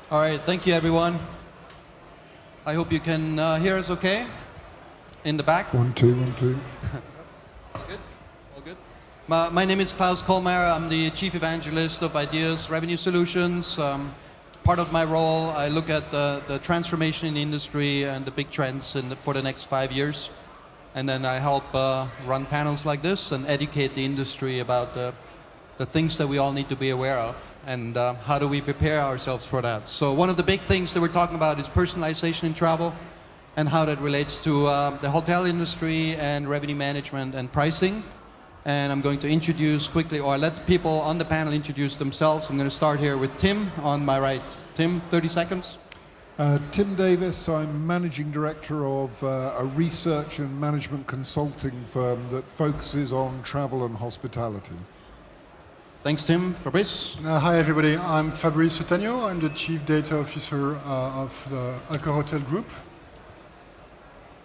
All right, thank you everyone. I hope you can hear us okay. In the back. 1, 2, 1, 2. All good? All good? My name is Klaus Kamara. I'm the Chief Evangelist of Ideas Revenue Solutions. Part of my role, I look at the transformation in the industry and the big trends for the next 5 years. And then I help run panels like this and educate the industry about the things that we all need to be aware of and how do we prepare ourselves for that. So one of the big things that we're talking about is personalization in travel and how that relates to the hotel industry and revenue management and pricing. And I'm going to introduce quickly, or let the people on the panel introduce themselves. I'm going to start here with Tim on my right. Tim, 30 seconds. Tim Davis, I'm Managing Director of a research and management consulting firm that focuses on travel and hospitality. Thanks, Tim. Fabrice? Hi, everybody. I'm Fabrice Otaño. I'm the Chief Data Officer of the AccorHotels Group.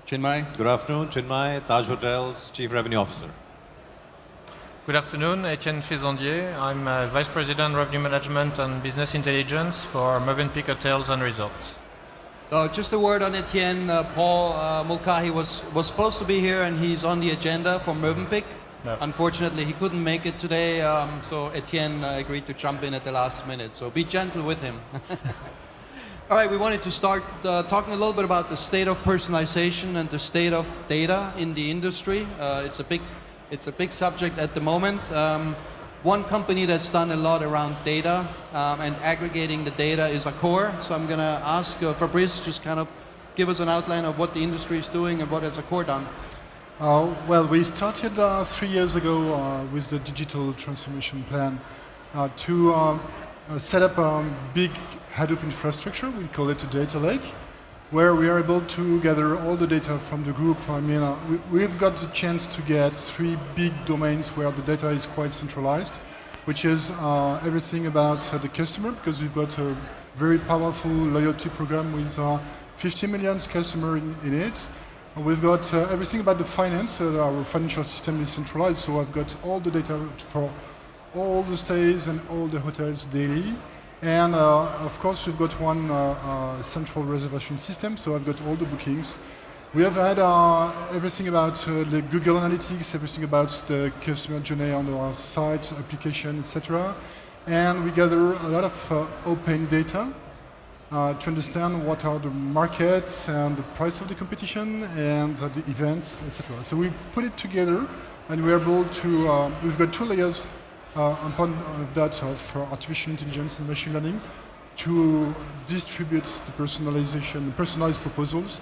Chinmai? Good afternoon, Chinmai, AccorHotels, Chief Revenue Officer. Good afternoon, Etienne Faisandier. I'm Vice President Revenue Management and Business Intelligence for Mövenpick Hotels and Resorts. So just a word on Etienne. Paul Mulcahy was supposed to be here and he's on the agenda for Mövenpick. No. Unfortunately, he couldn't make it today, so Etienne agreed to jump in at the last minute. So be gentle with him. All right, we wanted to start talking a little bit about the state of personalization and the state of data in the industry. It's a big subject at the moment. One company that's done a lot around data and aggregating the data is Accor. So I'm going to ask Fabrice just kind of give us an outline of what the industry is doing and what has Accor done. Well, we started 3 years ago with the digital transformation plan to set up a big Hadoop infrastructure. We call it a data lake, where we are able to gather all the data from the group. I mean, we've got the chance to get 3 big domains where the data is quite centralized, which is everything about the customer, because we've got a very powerful loyalty program with 50 million customers in it. We've got everything about the finance. Our financial system is centralized, so I've got all the data for all the stays and all the hotels daily. And of course, we've got one central reservation system, so I've got all the bookings. We have had everything about the Google Analytics, everything about the customer journey on our site, application, etc. And we gather a lot of open data to understand what are the markets and the price of the competition and the events, etc. So we put it together, and we're able to. We've got 2 layers upon that of artificial intelligence and machine learning to distribute the personalization, personalized proposals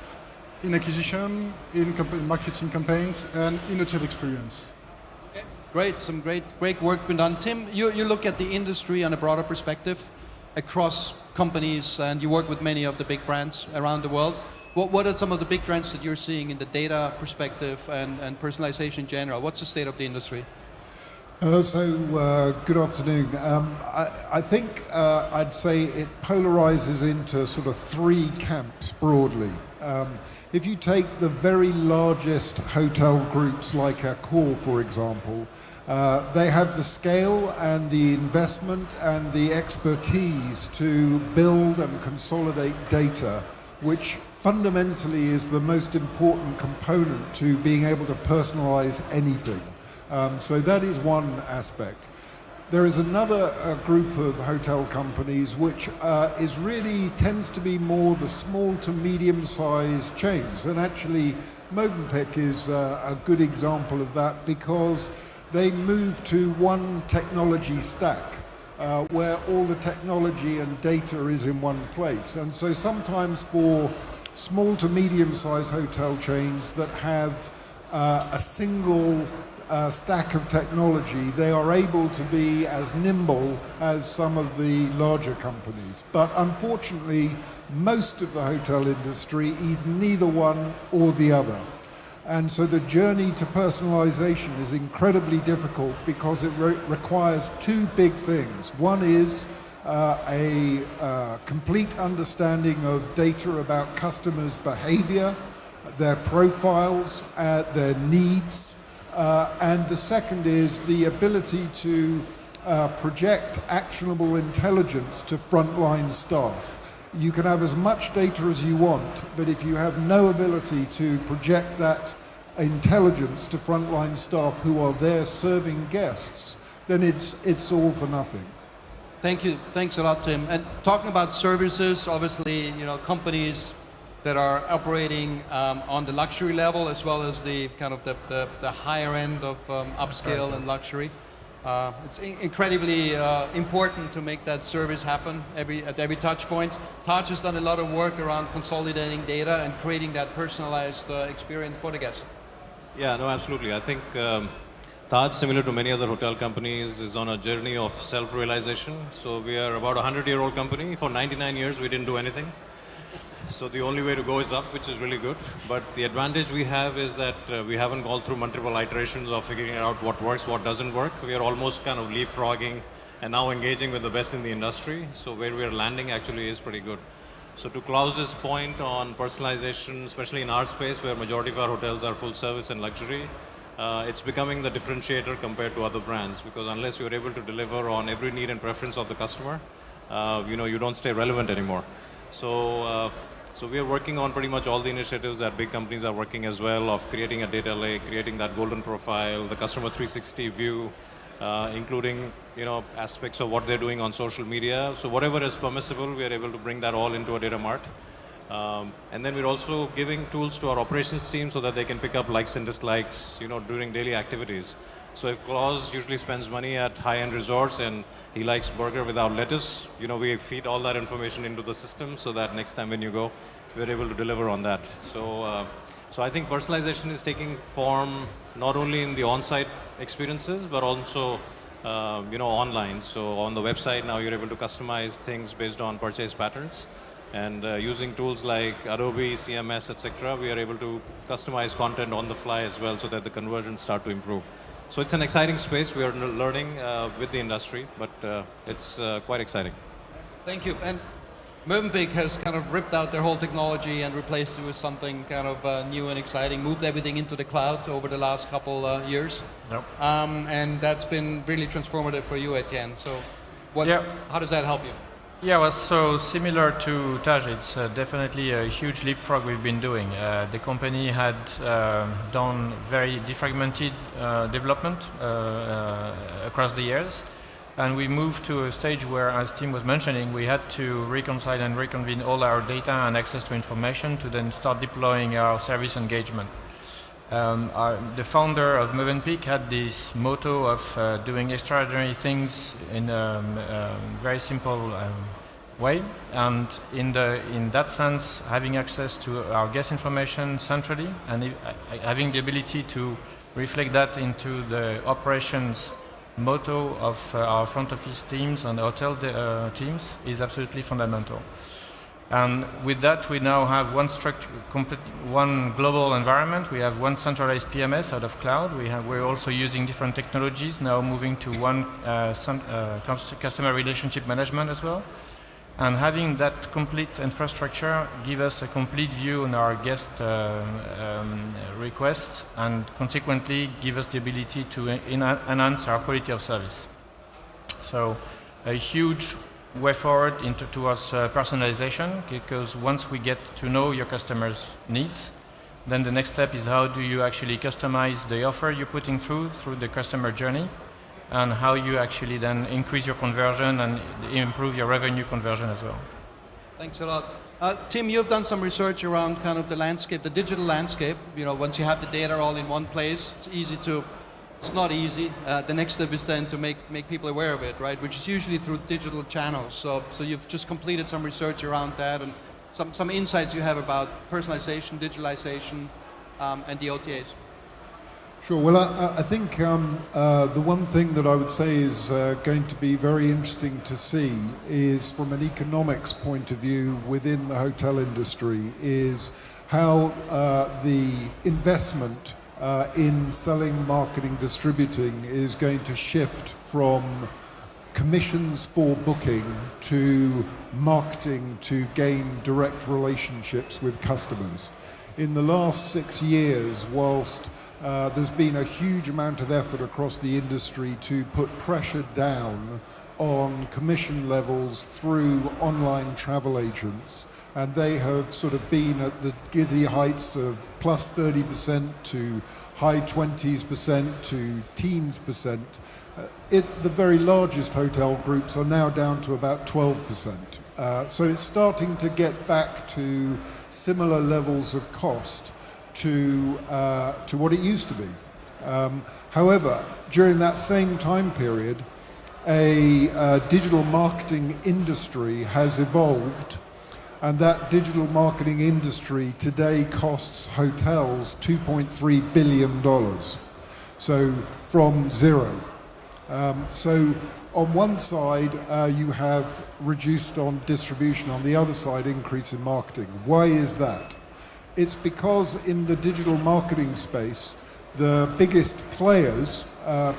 in acquisition, in marketing campaigns, and in hotel experience. Okay, great. Some great work been done. Tim, you look at the industry on a broader perspective across companies, and you work with many of the big brands around the world. What are some of the big trends that you're seeing in the data perspective and personalization in general? What's the state of the industry? Good afternoon. I think I'd say it polarizes into sort of 3 camps broadly. If you take the very largest hotel groups like Accor, for example, they have the scale and the investment and the expertise to build and consolidate data, which fundamentally is the most important component to being able to personalize anything. So that is one aspect. There is another group of hotel companies which tends to be more the small to medium-sized chains. And actually, Mövenpick is a good example of that because they move to one technology stack where all the technology and data is in one place. And so sometimes for small to medium-sized hotel chains that have a single stack of technology, they are able to be as nimble as some of the larger companies. But unfortunately, most of the hotel industry is neither one or the other. And so the journey to personalization is incredibly difficult because it requires 2 big things. One is a complete understanding of data about customers' behavior, their profiles, their needs, and the second is the ability to project actionable intelligence to frontline staff. You can have as much data as you want, but if you have no ability to project that intelligence to frontline staff who are there serving guests, then it's all for nothing. Thank you. Thanks a lot, Tim. And talking about services, obviously, companies that are operating on the luxury level as well as the kind of the higher end of upscale and luxury. It's incredibly important to make that service happen at every touch point. Taj has done a lot of work around consolidating data and creating that personalized experience for the guest. Yeah, no, absolutely. I think Taj, similar to many other hotel companies, is on a journey of self-realization. So we are about a 100-year-old company. For 99 years, we didn't do anything. So the only way to go is up, which is really good. But the advantage we have is that we haven't gone through multiple iterations of figuring out what works, what doesn't work. We are almost kind of leapfrogging and now engaging with the best in the industry. So where we are landing actually is pretty good. So to Klaus's point on personalization, especially in our space where majority of our hotels are full service and luxury, it's becoming the differentiator compared to other brands, because unless you're able to deliver on every need and preference of the customer, you don't stay relevant anymore. So we are working on pretty much all the initiatives that big companies are working as well, of creating a data lake, creating that golden profile, the customer 360 view, including aspects of what they're doing on social media. So whatever is permissible, we are able to bring that all into a data mart. And then we're also giving tools to our operations team so that they can pick up likes and dislikes, during daily activities. So if Klaus usually spends money at high-end resorts and he likes burger without lettuce, we feed all that information into the system so that next time when you go, we're able to deliver on that. So I think personalization is taking form not only in the on-site experiences, but also online. So on the website now you're able to customize things based on purchase patterns. And using tools like Adobe, CMS, etc., we are able to customize content on the fly as well so that the conversions start to improve. So it's an exciting space. We are learning with the industry, but it's quite exciting. Thank you. And Mövenpick has kind of ripped out their whole technology and replaced it with something kind of new and exciting, moved everything into the cloud over the last couple years. Yep. And that's been really transformative for you, Etienne. So how does that help you? Yeah, well, so similar to Taj, it's definitely a huge leapfrog we've been doing. The company had done very defragmented development across the years, and we moved to a stage where, as Tim was mentioning, we had to reconcile and reconvene all our data and access to information to then start deploying our service engagement. The founder of Mövenpick had this motto of doing extraordinary things in a very simple way, and in that sense, having access to our guest information centrally and having the ability to reflect that into the operations motto of our front office teams and hotel teams is absolutely fundamental. And with that, we now have one global environment. We have one centralized PMS out of cloud. We're also using different technologies, now moving to one customer relationship management as well. And having that complete infrastructure give us a complete view on our guest requests, and consequently give us the ability to enhance our quality of service. So a huge way forward towards personalization, because once we get to know your customers' needs, then the next step is how do you actually customize the offer you're putting through the customer journey, and how you actually then increase your conversion and improve your revenue conversion as well. Thanks a lot. Tim, you've done some research around kind of the landscape, the digital landscape. Once you have the data all in one place, it's not easy. The next step is then to make people aware of it, right? Which is usually through digital channels. So you've just completed some research around that, and some insights you have about personalization, digitalization, and the OTAs. Sure. Well, I think the one thing that I would say is going to be very interesting to see is, from an economics point of view within the hotel industry, is how the investment in selling, marketing, distributing is going to shift from commissions for booking to marketing to gain direct relationships with customers. In the last 6 years, whilst there's been a huge amount of effort across the industry to put pressure down on commission levels through online travel agents, and they have sort of been at the giddy heights of plus 30% to high 20s% to teens percent. The very largest hotel groups are now down to about 12%. So it's starting to get back to similar levels of cost to what it used to be. However, during that same time period, a digital marketing industry has evolved, and that digital marketing industry today costs hotels $2.3 billion. So from zero. So on one side, you have reduced on distribution, on the other side, increase in marketing. Why is that? It's because in the digital marketing space, the biggest players,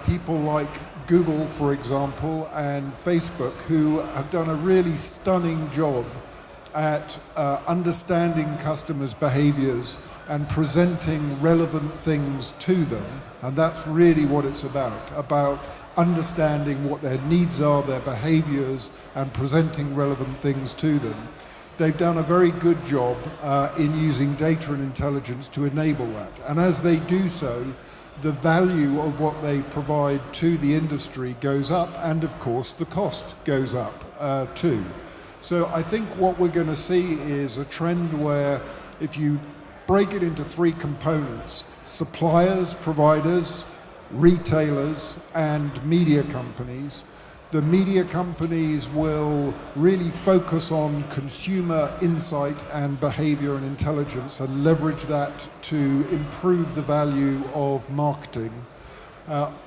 people like Google, for example, and Facebook, who have done a really stunning job at understanding customers' behaviors and presenting relevant things to them. And that's really what it's about understanding what their needs are, their behaviors, and presenting relevant things to them. They've done a very good job in using data and intelligence to enable that. And as they do so, the value of what they provide to the industry goes up, and of course the cost goes up too. So I think what we're going to see is a trend where if you break it into three components, suppliers, providers, retailers, and media companies, the media companies will really focus on consumer insight and behavior and intelligence and leverage that to improve the value of marketing.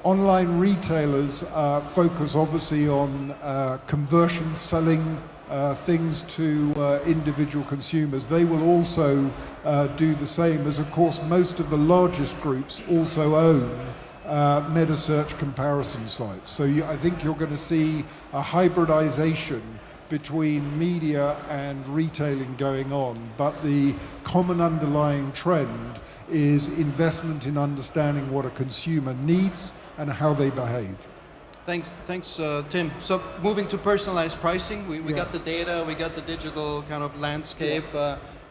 Online retailers focus obviously on conversion, selling things to individual consumers. They will also do the same, as of course most of the largest groups also own meta search comparison sites. So I think you're going to see a hybridization between media and retailing going on, but the common underlying trend is investment in understanding what a consumer needs and how they behave. Thanks, Tim. So moving to personalized pricing, we got the data, we got the digital kind of landscape.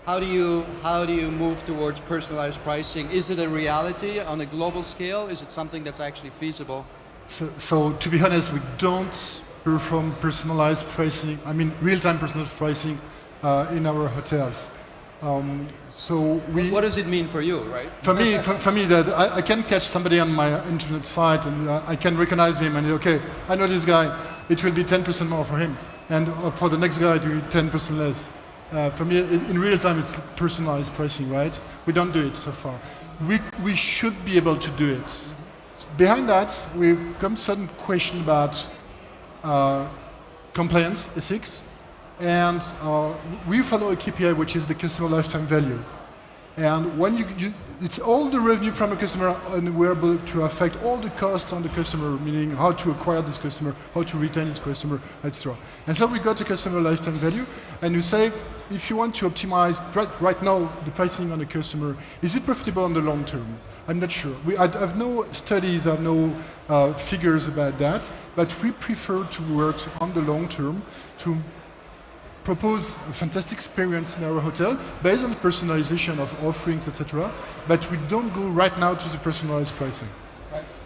How do you move towards personalized pricing? Is it a reality on a global scale? Is it something that's actually feasible? So to be honest, we don't perform personalized pricing. I mean, real-time personalized pricing in our hotels. What does it mean for you, right? For me, that I can catch somebody on my internet site and I can recognize him and okay, I know this guy. It will be 10% more for him, and for the next guy, it will be 10% less. For me, in real time, it's personalized pricing, right? We don't do it so far. We should be able to do it. Behind that, we've come to some question about compliance, ethics, and we follow a KPI, which is the customer lifetime value. And when it's all the revenue from a customer, and we're able to affect all the costs on the customer, meaning how to acquire this customer, how to retain this customer, etc. And so we got a customer lifetime value, and you say, if you want to optimize right now the pricing on the customer, is it profitable on the long term? I'm not sure. I have no studies, I have no figures about that, but we prefer to work on the long term to propose a fantastic experience in our hotel based on personalization of offerings, etc. But we don't go right now to the personalized pricing.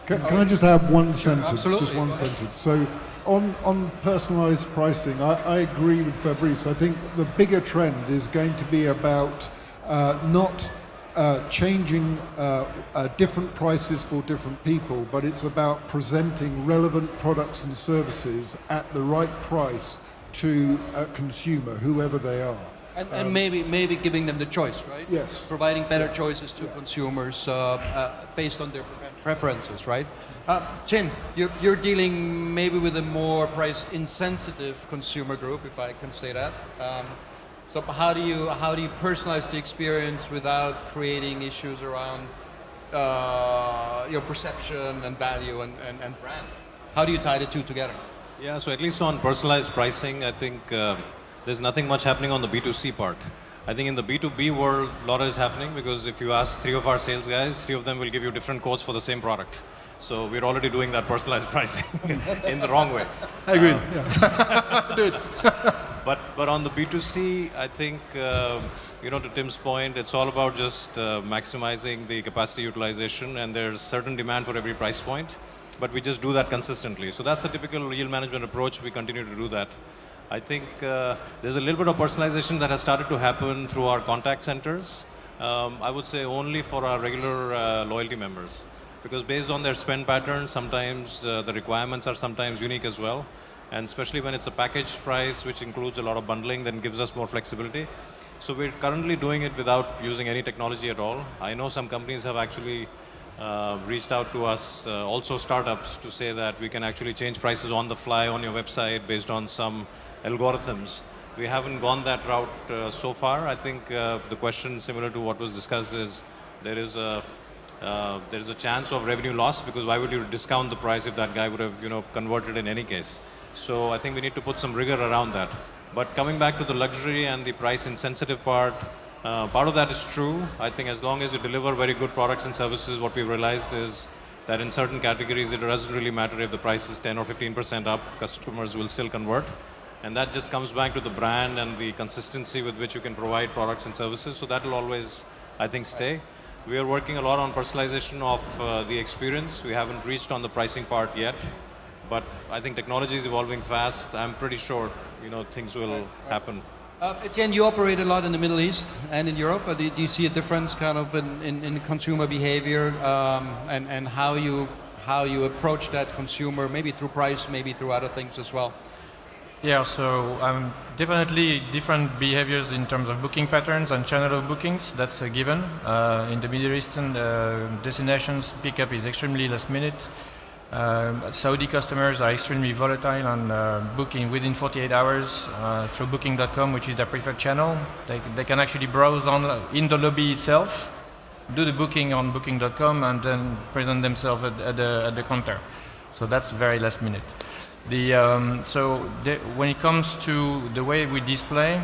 Can I just add one sentence? Absolutely. Just one sentence. So on personalized pricing, I agree with Fabrice. I think the bigger trend is going to be about not changing different prices for different people, but it's about presenting relevant products and services at the right price to a consumer, whoever they are. And maybe giving them the choice, right? Yes. Providing better choices to consumers based on their preferences, right? Chin, you're dealing maybe with a more price insensitive consumer group, if I can say that. So how do you personalize the experience without creating issues around your perception and value and brand? How do you tie the two together? Yeah, so at least on personalized pricing, I think there's nothing much happening on the B2C part. I think in the B2B world, a lot is happening because if you ask 3 of our sales guys, 3 of them will give you different quotes for the same product. So we're already doing that personalized pricing in the wrong way. I agree. Yeah. Do it. But on the B2C, I think, to Tim's point, it's all about just maximizing the capacity utilization, and there's certain demand for every price point, but we just do that consistently. So that's the typical yield management approach. We continue to do that. I think there's a little bit of personalization that has started to happen through our contact centers. I would say only for our regular loyalty members, because based on their spend patterns, sometimes the requirements are sometimes unique as well. And especially when it's a package price, which includes a lot of bundling, then gives us more flexibility. So we're currently doing it without using any technology at all. I know some companies have actually reached out to us, also startups, to say that we can actually change prices on the fly on your website based on some algorithms. We haven't gone that route so far. I think the question, similar to what was discussed, is there is a chance of revenue loss, because why would you discount the price if that guy would have converted in any case? So I think we need to put some rigor around that. But coming back to the luxury and the price insensitive part of that is true. I think as long as you deliver very good products and services, what we've realized is that in certain categories, it doesn't really matter if the price is 10 or 15% up, customers will still convert. And that just comes back to the brand and the consistency with which you can provide products and services. So that will always, I think, stay. We are working a lot on personalization of the experience. We haven't reached on the pricing part yet. But I think technology is evolving fast. I'm pretty sure, things will happen. Etienne, you operate a lot in the Middle East and in Europe. Do you see a difference kind of in consumer behavior and how you approach that consumer, maybe through price, maybe through other things as well? Yeah, so definitely different behaviors in terms of booking patterns and channel of bookings. That's a given. In the Middle Eastern destinations, pickup is extremely last minute. Saudi customers are extremely volatile and booking within 48 hours through booking.com, which is their preferred channel. They can actually browse in the lobby itself, do the booking on booking.com, and then present themselves at the counter. So that's very last minute. When it comes to the way we display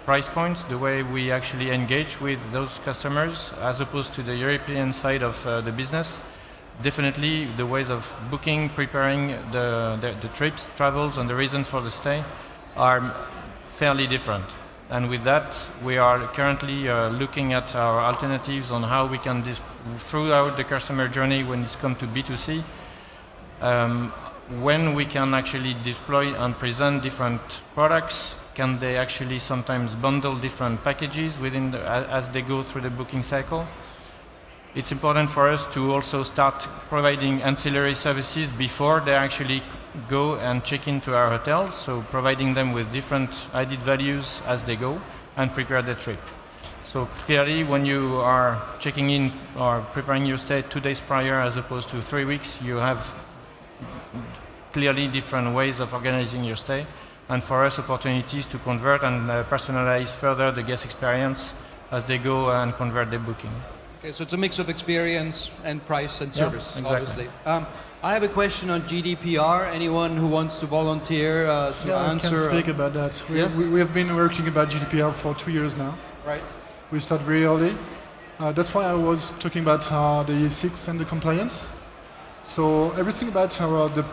price points, the way we actually engage with those customers, as opposed to the European side of the business, definitely the ways of booking, preparing the trips, travels, and the reason for the stay are fairly different. And with that, we are currently looking at our alternatives on how we can, throughout the customer journey when it's come to B2C, when we can actually deploy and present different products. Can they actually sometimes bundle different packages as they go through the booking cycle? It's important for us to also start providing ancillary services before they actually go and check into our hotels, so providing them with different added values as they go and prepare the trip. So clearly, when you are checking in or preparing your stay 2 days prior as opposed to 3 weeks, you have clearly different ways of organizing your stay. And for us, opportunities to convert and personalize further the guest experience as they go and convert their booking. Okay, so it's a mix of experience and price and service, exactly. obviously. I have a question on GDPR. Anyone who wants to volunteer to answer? I can speak about that. Yes? We have been working about GDPR for 2 years now. Right. We started very early. That's why I was talking about the ethics and the compliance. So everything about the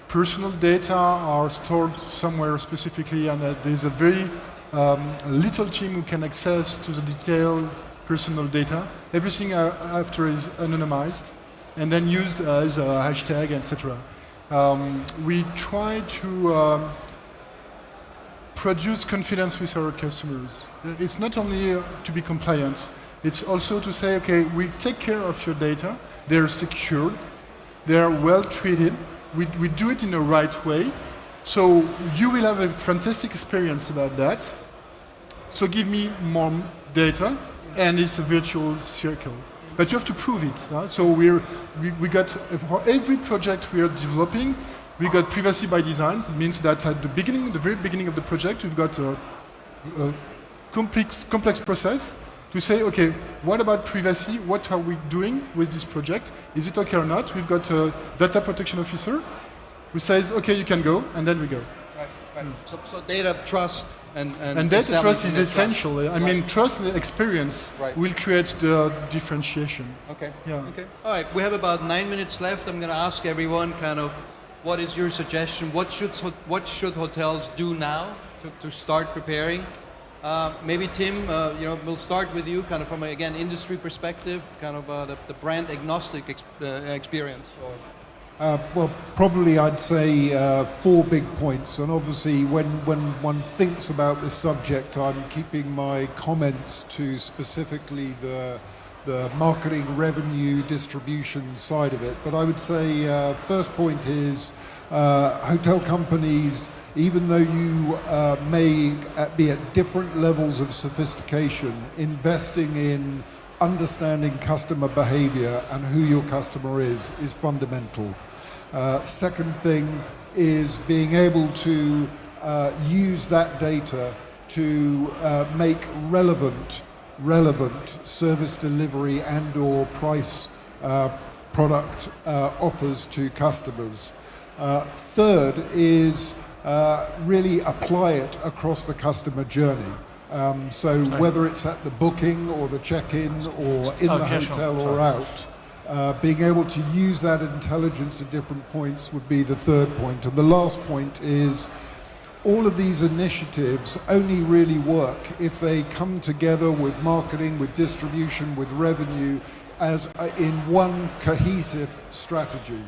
personal data are stored somewhere specifically, and there's a very little team who can access to the detailed personal data. Everything after is anonymized and then used as a hashtag, etc. We try to produce confidence with our customers. It's not only to be compliant, it's also to say, okay, we take care of your data, they're secured, they're well treated, we do it in the right way, so you will have a fantastic experience about that. So give me more data, and it's a virtual circle. But you have to prove it. So we got, for every project we are developing, we got privacy by design. It means that at the very beginning of the project, we've got a complex process to say, okay, what about privacy? What are we doing with this project? Is it okay or not? We've got a data protection officer who says, okay, you can go, and then we go. Right. So data, trust, And data trust is essential. I mean, trust and experience will create the differentiation. Okay. Yeah. Okay. All right. We have about 9 minutes left. I'm going to ask everyone kind of, what is your suggestion? What should hotels do now to start preparing? Maybe Tim, we'll start with you, kind of from again industry perspective, kind of the brand agnostic experience. Well, probably I'd say 4 big points, and obviously when one thinks about this subject, I'm keeping my comments to specifically the marketing, revenue, distribution side of it. But I would say first point is hotel companies, even though you may be at different levels of sophistication, investing in understanding customer behavior and who your customer is fundamental. Second thing is being able to use that data to make relevant service delivery and or price product offers to customers. Third is really apply it across the customer journey. So whether it's at the booking or the check-in or in the hotel or out, being able to use that intelligence at different points would be the third point. And the last point is all of these initiatives only really work if they come together with marketing, with distribution, with revenue as in one cohesive strategy.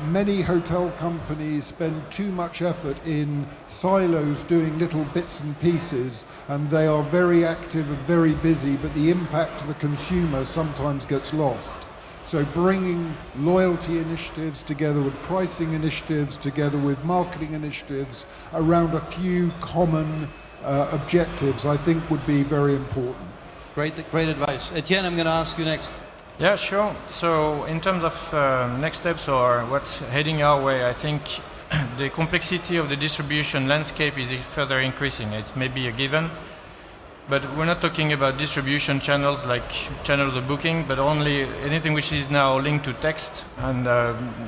Many hotel companies spend too much effort in silos doing little bits and pieces, and they are very active and very busy, but the impact to the consumer sometimes gets lost. So bringing loyalty initiatives together with pricing initiatives, together with marketing initiatives around a few common objectives, I think would be very important. Great advice. Etienne, I'm going to ask you next. Yeah, sure. So in terms of next steps or what's heading our way, I think the complexity of the distribution landscape is further increasing. It's maybe a given, but we're not talking about distribution channels like channels of booking, but only anything which is now linked to text. And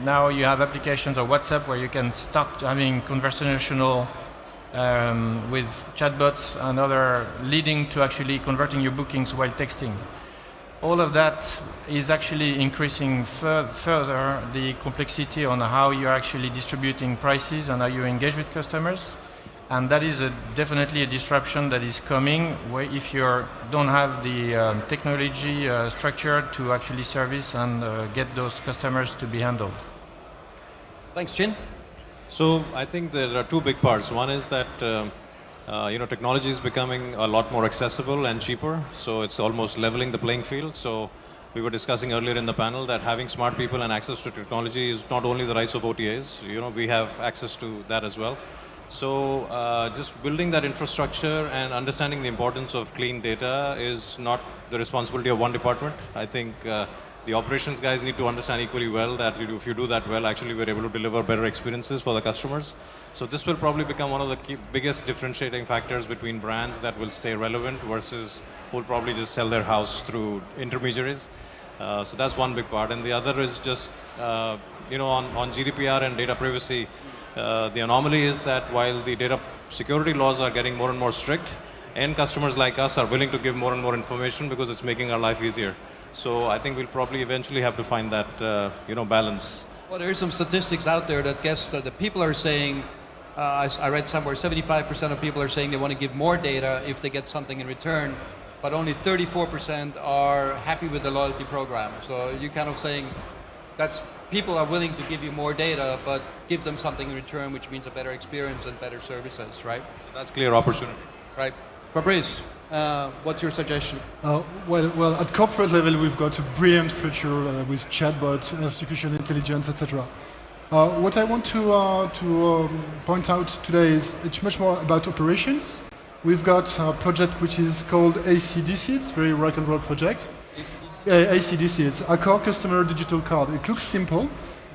now you have applications of WhatsApp where you can start having conversational with chatbots and other leading to actually converting your bookings while texting. All of that is actually increasing further the complexity on how you're actually distributing prices and how you engage with customers. And that is definitely a disruption that is coming where if you don't have the technology structure to actually service and get those customers to be handled. Thanks, Chin. So I think there are 2 big parts. One is that technology is becoming a lot more accessible and cheaper, so it's almost leveling the playing field. So we were discussing earlier in the panel that having smart people and access to technology is not only the rights of OTAs, we have access to that as well. So just building that infrastructure and understanding the importance of clean data is not the responsibility of one department. I think the operations guys need to understand equally well that if you do that well, actually we're able to deliver better experiences for the customers. So this will probably become one of the biggest differentiating factors between brands that will stay relevant versus who will probably just sell their house through intermediaries. So that's one big part. And the other is just, on GDPR and data privacy, the anomaly is that while the data security laws are getting more and more strict, end customers like us are willing to give more and more information because it's making our life easier. So I think we'll probably eventually have to find that, balance. Well, there are some statistics out there that the people are saying, I read somewhere 75% of people are saying they want to give more data if they get something in return, but only 34% are happy with the loyalty program. So you're kind of saying people are willing to give you more data, but give them something in return, which means a better experience and better services, right? That's clear opportunity. Right. Fabrice, what's your suggestion? Well, at corporate level, we've got a brilliant future with chatbots, artificial intelligence, etc. What I want to point out today is it's much more about operations. We've got a project which is called ACDC. It's a very rock and roll project. ACDC, it's Accor Customer Digital Card. It looks simple,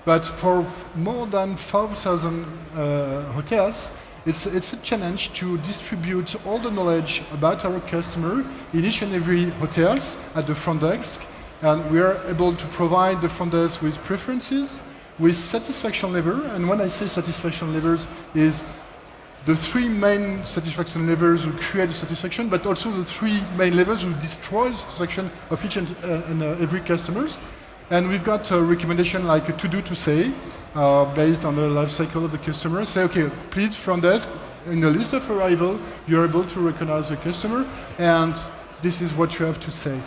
but for more than 5,000 hotels, it's a challenge to distribute all the knowledge about our customer in each and every hotels at the front desk. And we are able to provide the front desk with preferences, with satisfaction level. And when I say satisfaction levels is the three main satisfaction levels who create the satisfaction, but also the three main levels who destroy the satisfaction of each and every customers. And we've got a recommendation like a to-do to say, based on the life cycle of the customer. Say, okay, please, front desk, in the list of arrival, you're able to recognize the customer, and this is what you have to say.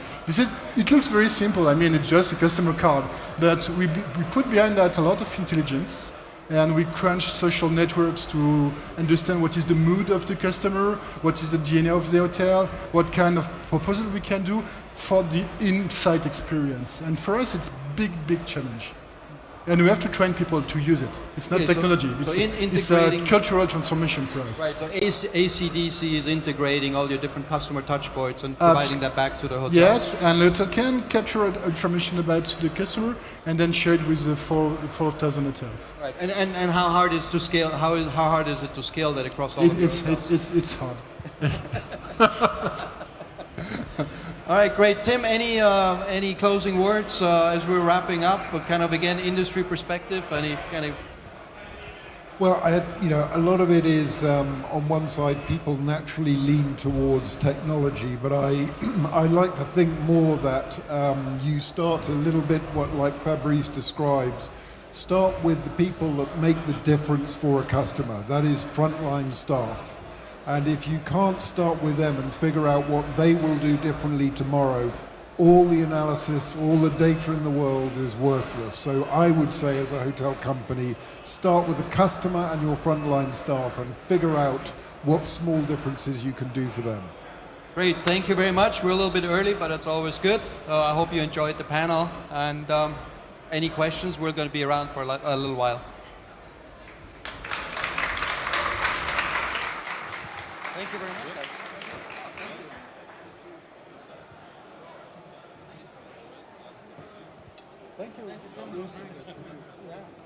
It looks very simple. I mean, it's just a customer card, but we put behind that a lot of intelligence, and we crunch social networks to understand what is the mood of the customer, what is the DNA of the hotel, what kind of proposal we can do for the in-site experience. And for us, it's big challenge. And we have to train people to use it. It's not technology. It's a cultural transformation for us. Right, so ACDC is integrating all your different customer touch points and providing that back to the hotel. Yes, and the hotel can capture information about the customer and then share it with the 4,000 hotels. Right, and how hard is to scale? How hard is it to scale that across all of your hotels? It's hard. All right, great. Tim, any closing words as we're wrapping up? Kind of again, industry perspective. Any kind of. Well, a lot of it is on one side, people naturally lean towards technology, but I like to think more that you start a little bit like Fabrice describes. Start with the people that make the difference for a customer. That is frontline staff. And if you can't start with them and figure out what they will do differently tomorrow, all the analysis, all the data in the world is worthless. So I would say as a hotel company, start with the customer and your frontline staff and figure out what small differences you can do for them. Great, thank you very much. We're a little bit early, but it's always good. I hope you enjoyed the panel. And any questions, we're going to be around for a little while. Thank you very much. Thank you.